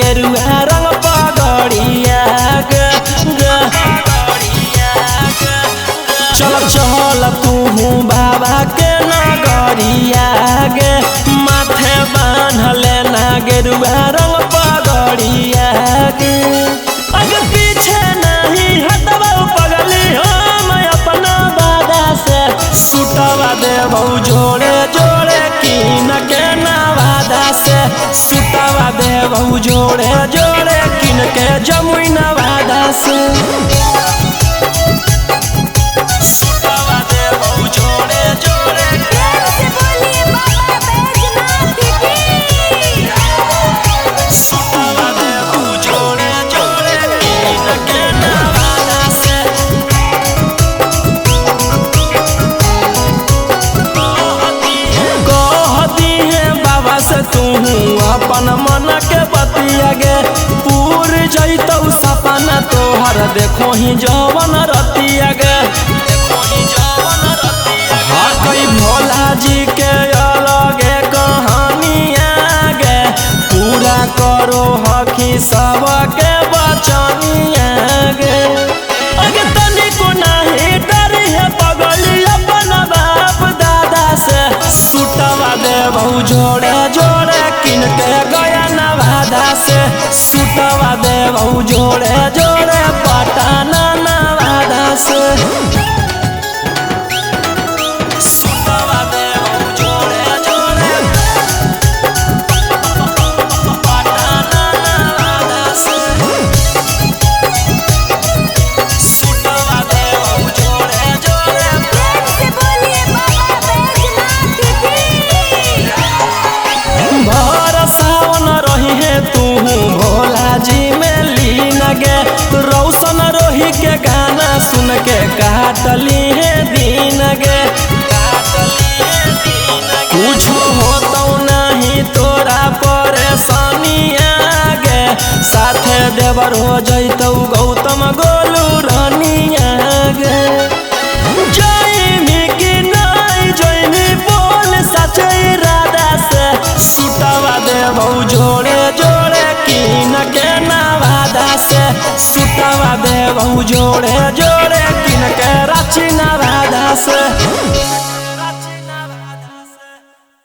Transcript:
गेरुआ रंग पगड़िया गे चल चल तू बाबा के नगरिया गे माथे बांधले ना गेरुआ रंग पगड़िया गे अगर पीछे नहीं हटबो पगली हम अपना बादा से सुटवा देबो जोड़े जोड़े किन के नवादा से सुटवा देबो जोड़े जोड़े किन के जमुई नवादा से तू अपन मन के बतिया गे पूर जैतौ सपना तोहर देखो ही जवन रतिया गे हकई भोला जी के अलगे कहानिया गे पूरा करो हकी सबके बचनिया गे अगे तनिको नहीं डरी है पगली अपन बाप दादा से सुटवा देबो जोड़े जोड़े किन के गया नवादा से सुटवा देबो जोड़े जोड़े पटना नवादा से सुटवा देबो जोड़े जोड़े पटना नवादा से सुटवा देबो जोड़े जोड़े से बोलिए बाबा बैजनाथ सावन रही है तू भोला जी में लीन गे रौशन रोही के गाना सुन के काटली है दिन गे कुछ होतो नहीं तोरा परेशानिया गे साथे देवर हो जैतौ गौतम गोलू रानिया गे जैमी कि नहीं जैमी बोल सचे राधा से सुटवा देबो जोड़े जोड़े किन के नवादा से सुटवा देबो जोड़े जोड़े